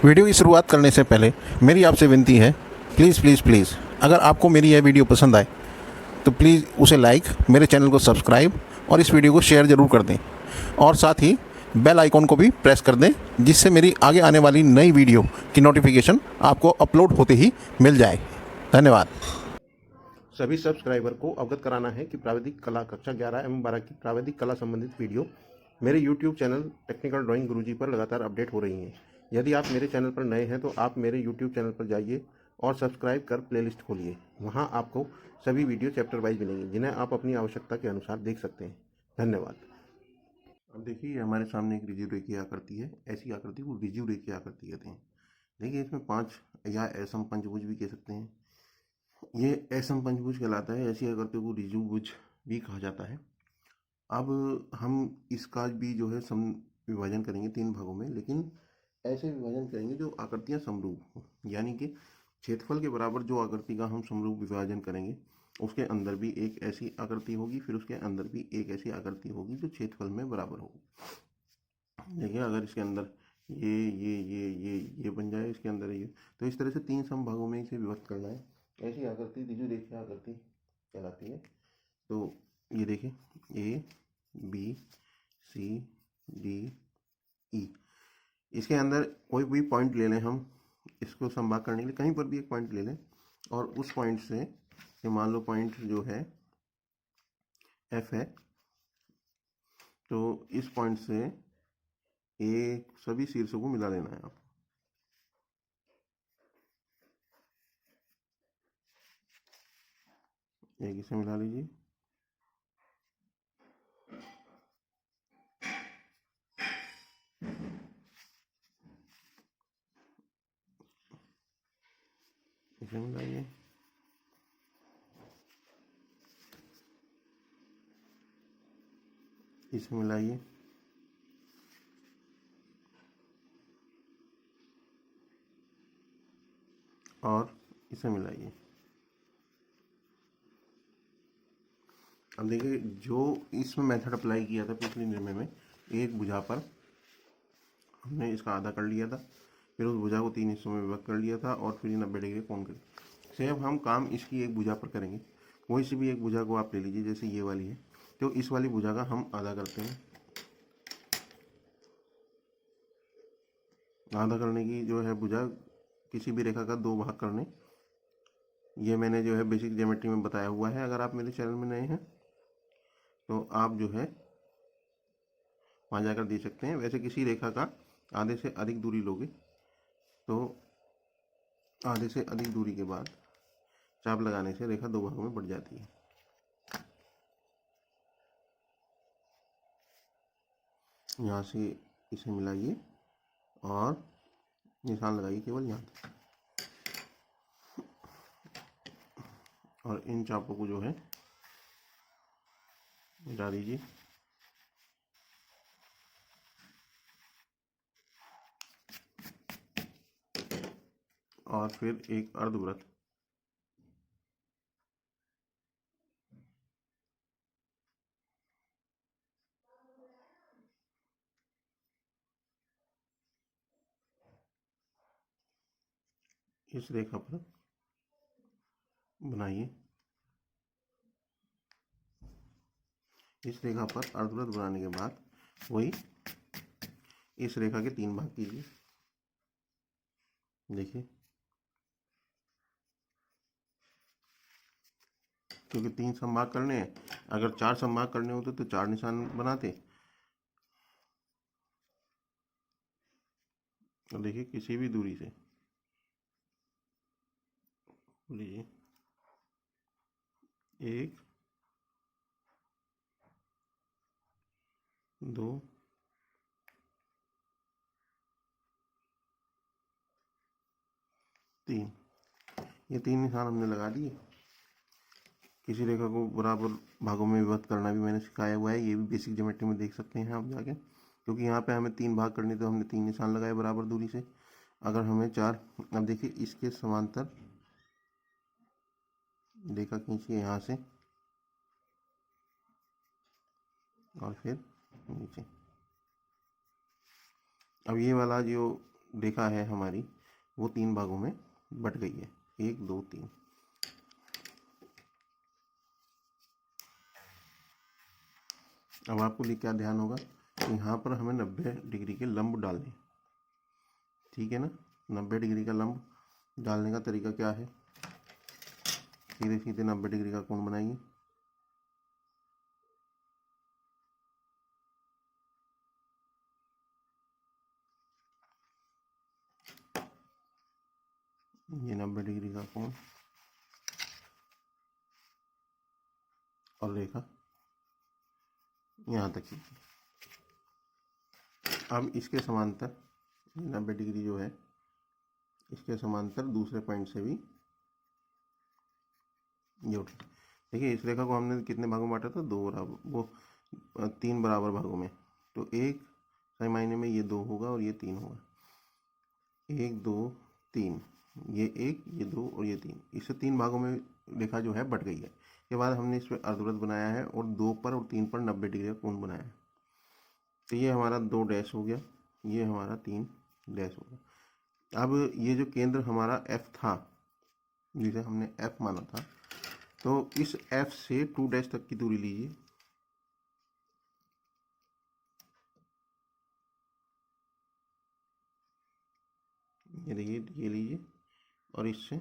Video की शुरुआत करने से पहले मेरी आपसे विनती है, प्लीज़ प्लीज़ प्लीज़ अगर आपको मेरी यह वीडियो पसंद आए तो प्लीज़ उसे लाइक, मेरे चैनल को सब्सक्राइब और इस वीडियो को शेयर ज़रूर कर दें। और साथ ही बेल आइकॉन को भी प्रेस कर दें, जिससे मेरी आगे आने वाली नई वीडियो की नोटिफिकेशन आपको अपलोड होते ही मिल जाए। धन्यवाद। सभी सब्सक्राइबर को अवगत कराना है कि प्राविधिक कला कक्षा 11 एवं 12 की प्राविधिक कला संबंधित वीडियो मेरे YouTube चैनल टेक्निकल ड्राइंग गुरुजी पर लगातार अपडेट हो रही हैं। यदि आप मेरे चैनल पर नए हैं तो आप मेरे YouTube चैनल पर जाइए और सब्सक्राइब कर प्लेलिस्ट खोलिए। वहां आपको सभी वीडियो चैप्टर वाइज मिलेंगी, जिन्हें आप अपनी आवश्यकता के अनुसार देख सकते हैं। धन्यवाद। अब देखिए, हमारे सामने एक रिजिव रेखी आकृति है। ऐसी आकृति को रिजिव रेखी आकृति कहते हैं। देखिए, इसमें 5 या असम पंचभुज भी कह सकते हैं। ये असम पंचभुज कहलाता है। ऐसी आकृति को रिजिव भुज भी कहा जाता है। अब हम इसका भी जो है सम विभाजन करेंगे 3 भागों में, लेकिन ऐसे विभाजन करेंगे जो आकृतियां समरूप हो। यानी कि क्षेत्रफल के बराबर जो आकृति का हम समरूप विभाजन करेंगे, उसके अंदर भी एक ऐसी आकृति होगी, फिर उसके अंदर भी एक ऐसी आकृति होगी जो क्षेत्रफल में बराबर होगी। देखिए, अगर इसके अंदर ये बन जाए, इसके अंदर ये, तो इस तरह से 3 समभागों में इसे विभक्त करना है। ऐसी आकृति द्वितीय रेखीय आकृति कहलाती है। तो ये देखिए, A B C D E, इसके अंदर कोई भी पॉइंट ले लें हम, इसको संभाग करने के लिए कहीं पर भी एक पॉइंट ले लें, और उस पॉइंट से, ये मान लो पॉइंट जो है एफ है, तो इस पॉइंट से ए सभी शीर्षों को मिला लेना है आप। एक इसे मिला लीजिए, इसे मिलाइए, इसे मिलाइए, और इसे मिलाइए। अब देखिए, जो इसमें मेथड अप्लाई किया था पिछले निर्णय में, एक भुजा पर हमने इसका आधा कर लिया था, फिर उस भुजा को 3 हिस्सों में विभक्त कर लिया था, और फिर 90 डिग्री कोण कर। सेम हम काम इसकी एक भुजा पर करेंगे। कोई सी भी एक भुजा को आप ले लीजिए, जैसे ये वाली है, तो इस वाली भुजा का हम आधा करते हैं। आधा करने की जो है भुजा, किसी भी रेखा का 2 भाग करने, ये मैंने जो है बेसिक ज्योमेट्री में बताया हुआ है। अगर आप मेरे चैनल में नए हैं तो आप जो है वहाँ जाकर देख सकते हैं। वैसे किसी रेखा का आधे से अधिक दूरी लोगे तो आधे से अधिक दूरी के बाद चाप लगाने से रेखा 2 भागों में बढ़ जाती है। यहाँ से इसे मिलाइए और निशान लगाइए केवल यहाँ, और इन चापों को जो है मिटा दीजिए। और फिर एक अर्धवृत्त, इस रेखा पर बनाइए। इस रेखा पर अर्धवृत्त बनाने के बाद वही इस रेखा के 3 भाग कीजिए। देखिए, क्योंकि 3 संभाग करने हैं, अगर 4 संभाग करने होते तो 4 निशान बनाते। तो देखिए, किसी भी दूरी से लीजिए, 1 2 3, ये 3 निशान हमने लगा दिए। किसी रेखा को बराबर भागों में विभक्त करना भी मैंने सिखाया हुआ है, ये भी बेसिक ज्योमेट्री में देख सकते हैं आप जाके। क्योंकि यहाँ पे हमें 3 भाग करने, तो हमने 3 निशान लगाए बराबर दूरी से। अगर हमें 4, अब देखिए इसके समांतर रेखा खींचिए यहाँ से, और फिर नीचे। अब ये वाला जो रेखा है हमारी वो 3 भागों में बट गई है, 1 2 3। अब आपको क्या ध्यान होगा, यहाँ पर हमें 90 डिग्री के लंब डालने, ठीक है ना। 90 डिग्री का लंब डालने का तरीका क्या है, सीधे सीधे 90 डिग्री का कोण बनाइए। ये 90 डिग्री का कोण और रेखा यहाँ तक खींची। अब इसके समांतर 90 डिग्री जो है इसके समांतर दूसरे पॉइंट से भी ये उठे। देखिए इस रेखा को हमने कितने भागों में बांटा था, 2 बराबर, वो 3 बराबर भागों में। तो एक सही मायने में ये 2 होगा और ये 3 होगा, 1 2 3, ये 1 ये 2 और ये 3। इससे 3 भागों में रेखा जो है बट गई है। के बाद हमने इस पर अर्धवृत्त बनाया है और 2 पर और 3 पर 90 डिग्री का कोण बनाया है। तो ये हमारा 2 डैश हो गया, ये हमारा 3 डैश हो गया। अब ये जो केंद्र हमारा F था, जिसे हमने F माना था, तो इस F से 2 डैश तक की दूरी लीजिए। ये देखिए, ये लीजिए और इससे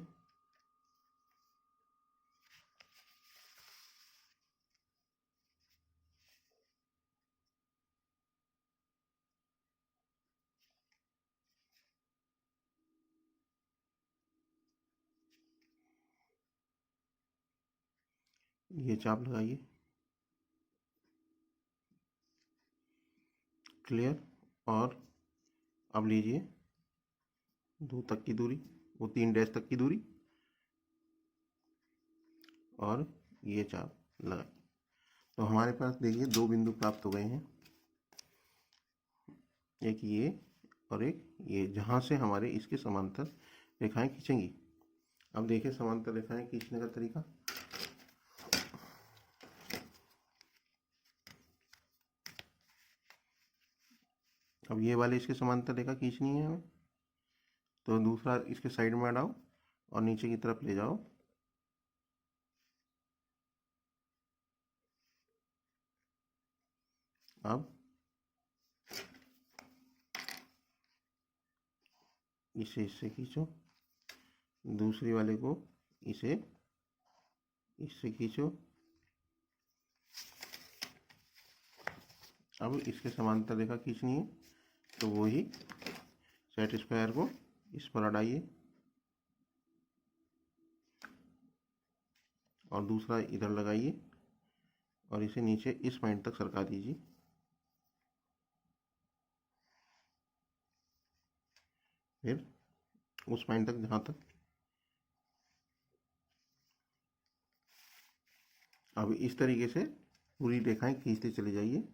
ये चाप लगाइए। क्लियर। और अब लीजिए 2 तक की दूरी, वो 3 डैश तक की दूरी, और ये चाप लगाइए। तो हमारे पास देखिए 2 बिंदु प्राप्त हो गए हैं, एक ये और एक ये, जहाँ से हमारे इसके समांतर रेखाएं खींचेंगी। अब देखिए समांतर रेखाएं खींचने का तरीका। अब ये वाले इसके समांतर रेखा खींचनी है हमें, तो दूसरा इसके साइड में हटाओ और नीचे की तरफ ले जाओ। अब इसे इससे खींचो, दूसरी वाले को इसे इससे खींचो। अब इसके समांतर रेखा खींचनी है, तो वही सेट स्क्वायर को इस पर हटाइए और दूसरा इधर लगाइए और इसे नीचे इस पॉइंट तक सरका दीजिए। फिर उस पॉइंट तक जहाँ तक। अब इस तरीके से पूरी रेखाएं खींचते चले जाइए।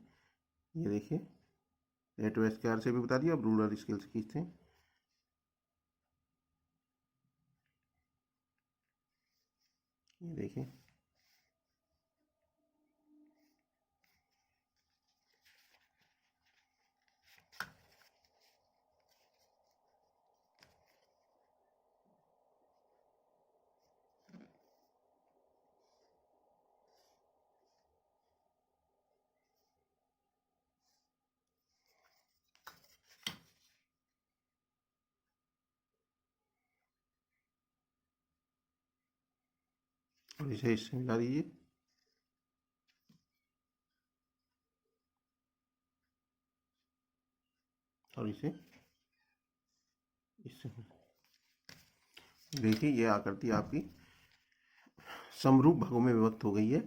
ये देखिए, रेट स्क्वायर से भी बता दिया, अब रूलर स्केल से खींचते हैं। ये देखिए, और इसे इससे मिला दीजिए। और इसे इससे देखिए, ये आकृति आपकी समरूप भागों में विभक्त हो गई है।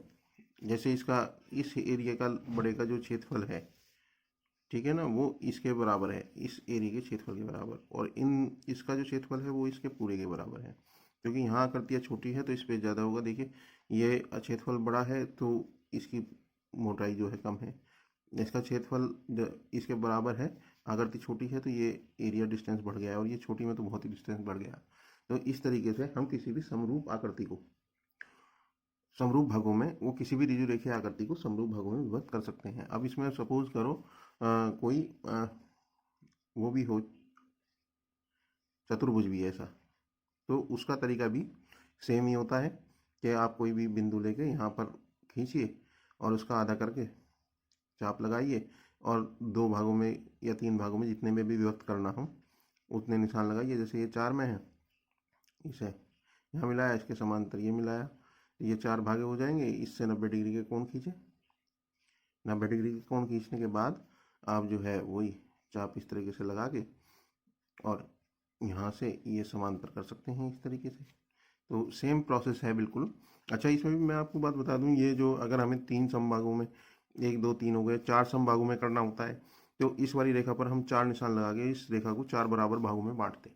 जैसे इसका इस एरिया का बड़े का जो क्षेत्रफल है, ठीक है ना, वो इसके बराबर है, इस एरिया के क्षेत्रफल के बराबर, और इसका जो क्षेत्रफल है वो इसके पूरे के बराबर है। क्योंकि यहाँ आकृतियाँ छोटी है तो इस पर ज़्यादा होगा। देखिए ये क्षेत्रफल बड़ा है तो इसकी मोटाई जो है कम है, इसका क्षेत्रफल इसके बराबर है, आकृति छोटी है तो ये एरिया डिस्टेंस बढ़ गया है, और ये छोटी में तो बहुत ही डिस्टेंस बढ़ गया। तो इस तरीके से हम किसी भी समरूप आकृति को समरूप भागों में, वो किसी भी ऋजु रेखीय आकृति को समरूप भागों में विभक्त कर सकते हैं। अब इसमें सपोज करो कोई वो भी हो, चतुर्भुज भी है ऐसा। तो उसका तरीका भी सेम ही होता है कि आप कोई भी बिंदु लेके यहाँ पर खींचिए और उसका आधा करके चाप लगाइए और 2 भागों में या 3 भागों में जितने में भी विभक्त करना हो उतने निशान लगाइए। जैसे ये 4 में है, इसे यहाँ मिलाया, इसके समांतर ये मिलाया, ये 4 भागे हो जाएंगे। इससे 90 डिग्री के कोण खींचे। 90 डिग्री के कोण खींचने के बाद आप जो है वही चाप इस तरीके से लगा के और यहाँ से ये समांतर कर सकते हैं इस तरीके से। तो सेम प्रोसेस है बिल्कुल। अच्छा, इसमें भी मैं आपको बात बता दूं, ये जो अगर हमें 3 समभागों में 1 2 3 हो गए 4 समभागों में करना होता है तो इस वाली रेखा पर हम 4 निशान लगा के इस रेखा को 4 बराबर भागों में बांटते।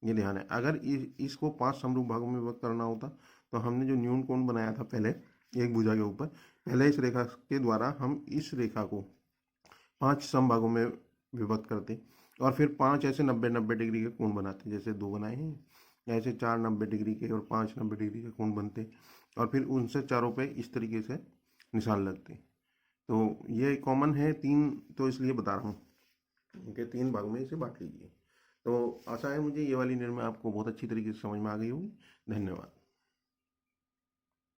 ये ध्यान है। अगर इसको 5 समरूप भागों में विभक्त करना होता तो हमने जो न्यून कोण बनाया था पहले एक भुजा के ऊपर, पहले इस रेखा के द्वारा हम इस रेखा को 5 समभागों में विभक्त करते और फिर 5 ऐसे 90 डिग्री के कोण बनाते। जैसे 2 बनाए हैं, ऐसे 4 90 डिग्री के और 5 90 डिग्री के कोण बनते और फिर उनसे चारों पे इस तरीके से निशान लगते। तो ये कॉमन है 3, तो इसलिए बता रहा हूँ कि 3 भागों में इसे बांट लीजिए। तो आशा है मुझे ये वाली निर्णय आपको बहुत अच्छी तरीके से समझ में आ गई होगी। धन्यवाद।